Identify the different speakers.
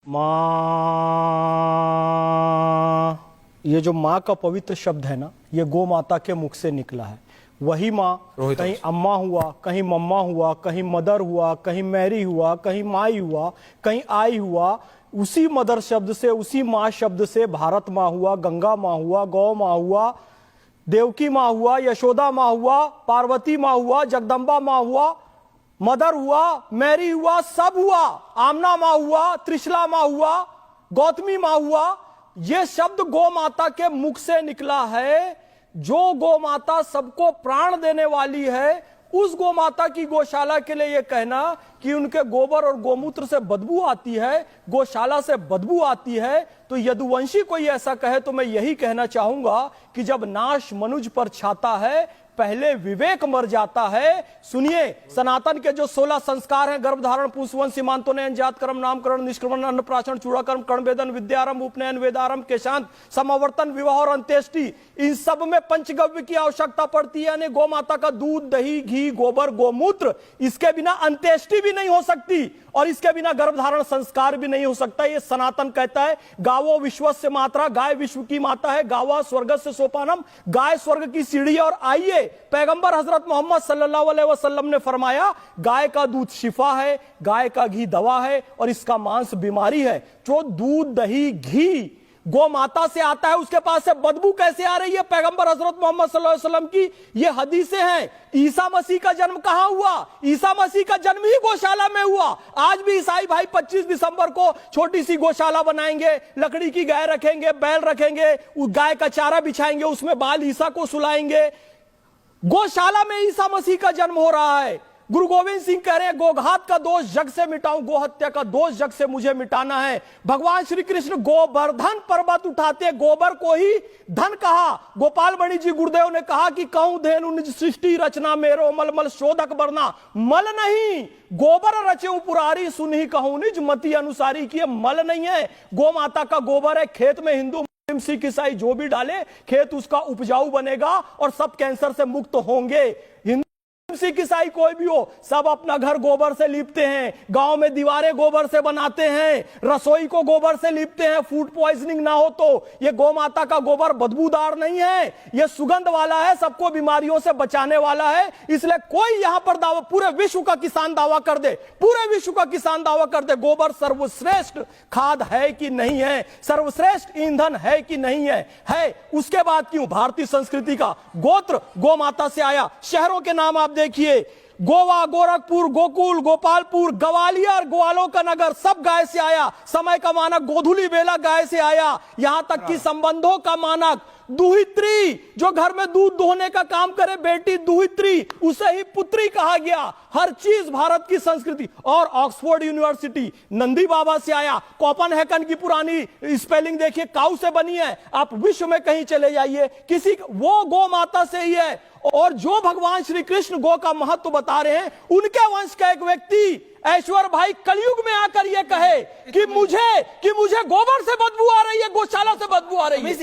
Speaker 1: माँ, ये जो माँ का पवित्र शब्द है ना, ये गौ माता के मुख से निकला है। वही माँ कहीं अम्मा हुआ, कहीं मम्मा हुआ, कहीं मदर हुआ, कहीं मैरी हुआ, कहीं माई हुआ, कहीं आई हुआ। उसी मदर शब्द से, उसी माँ शब्द से भारत माँ हुआ, गंगा माँ हुआ, गौ माँ हुआ, देवकी माँ हुआ, यशोदा माँ हुआ, पार्वती माँ हुआ, जगदम्बा माँ हुआ, मदर हुआ, मैरी हुआ, सब हुआ। आमना माँ हुआ, त्रिशला माँ हुआ, गौतमी माँ हुआ। यह शब्द गौ माता के मुख से निकला है। जो गौ माता सबको प्राण देने वाली है, उस गौ माता की गौशाला के लिए यह कहना कि उनके गोबर और गोमूत्र से बदबू आती है, गौशाला से बदबू आती है, तो यदुवंशी कोई ऐसा कहे तो मैं यही कहना चाहूंगा कि जब नाश मनुज पर छाता है, पहले विवेक मर जाता है। सुनिए, सनातन के जो 16 संस्कार हैं, गर्भधारण, पुंसवन, सीमांतोनयन, जातकर्म, नामकरण, निष्क्रमण, अन्नप्राशन, चूड़ाकर्म, कर्णवेदन, विद्यारंभ, उपनयन, वेदारंभ, केशांत, समावर्तन, विवाह और अंत्येष्टि, इन सब में पंचगव्य की आवश्यकता पड़ती है। यानी गौ माता का दूध, दही, घी, गोबर, गोमूत्र, इसके बिना अंत्येष्टि भी नहीं हो सकती और इसके बिना गर्भधारण संस्कार भी नहीं हो सकता। ये सनातन कहता है। गावो विश्वस्य मात्रा, गाय विश्व की माता है। गावा स्वर्गस्य सोपानम, गाय स्वर्ग की सीढ़ी। और आइए, पैगंबर हजरत मोहम्मद सल्लल्लाहु अलैहि वसल्लम ने फरमाया, गाय का दूध शिफा है, गाय का घी दवा है और इसका मांस बीमारी है। जो दूध, दही, घी गौ माता से आता है, उसके पास से बदबू कैसे आ रही है? पैगंबर हजरत मोहम्मद सल्लल्लाहु अलैहि वसल्लम की ये हदीसें हैं। ईसा मसीह का जन्म कहां हुआ? ईसा मसीह का जन्म ही गौशाला में हुआ। आज भी ईसाई भाई 25 दिसंबर को छोटी सी गौशाला बनाएंगे, लकड़ी की गाय रखेंगे, बैल रखेंगे, गाय का चारा बिछाएंगे, उसमें बाल ईसा को सुलाएंगे। गौशाला में ईसा मसीह का जन्म हो रहा है। गुरु गोविंद सिंह कह रहे हैं, गोघात का दोष जग से मिटाऊं, गोहत्या का दोष जग से मुझे मिटाना है। भगवान श्री कृष्ण गोवर्धन पर्वत उठाते गोबर को ही धन कहा। गोपाल मणि जी गुरुदेव ने कहा कि कहूं धेनु निज सृष्टि रचना, मेरो मल मल शोधक बरना। मल नहीं, गोबर रचे पुरारी, सुनही कहूं निज मति अनुसारी। की मल नहीं है, गौ माता का गोबर है। खेत में हिंदू, सिख, ईसाई जो भी डाले, खेत उसका उपजाऊ बनेगा और सब कैंसर से मुक्त होंगे। सिख, ईसाई कोई भी हो, सब अपना घर गोबर से लीपते हैं। गांव में दीवारें गोबर से बनाते हैं, रसोई को गोबर से लीपते हैं, फूड पॉइजनिंग ना हो तो। ये गौ माता का गोबर बदबूदार नहीं है, ये सुगंध वाला है, सबको बीमारियों से बचाने वाला है। इसलिए कोई यहां पर दावा, पूरे विश्व का किसान दावा कर दे, पूरे विश्व का किसान दावा कर दे, गोबर सर्वश्रेष्ठ खाद है कि नहीं है, सर्वश्रेष्ठ ईंधन है कि नहीं है? है। उसके बाद क्यों? भारतीय संस्कृति का गोत्र गौ माता से आया। शहरों के नाम आप देखिए, गोवा, गोरखपुर, गोकुल, गोपालपुर, ग्वालियर, ग्वालों का नगर, सब गाय से आया। समय का मानक गोधुली बेला गाय से आया। यहां तक कि संबंधों का मानक दुहित्री, जो घर में दूध दोहने का काम करे, बेटी दुहित्री, उसे ही पुत्री कहा गया। हर चीज भारत की संस्कृति। और ऑक्सफोर्ड यूनिवर्सिटी नंदी बाबा से आया। कोपनहेगन की पुरानी स्पेलिंग देखिए, काऊ से बनी है। आप विश्व में कहीं चले जाइए, किसी वो गौ माता से ही है। और जो भगवान श्री कृष्ण गौ का महत्व बता रहे हैं, उनके वंश का एक व्यक्ति ऐश्वर भाई कलयुग में आकर यह कहे कि मुझे गोबर से बदबू आ रही है, गौशाला से बदबू आ रही है।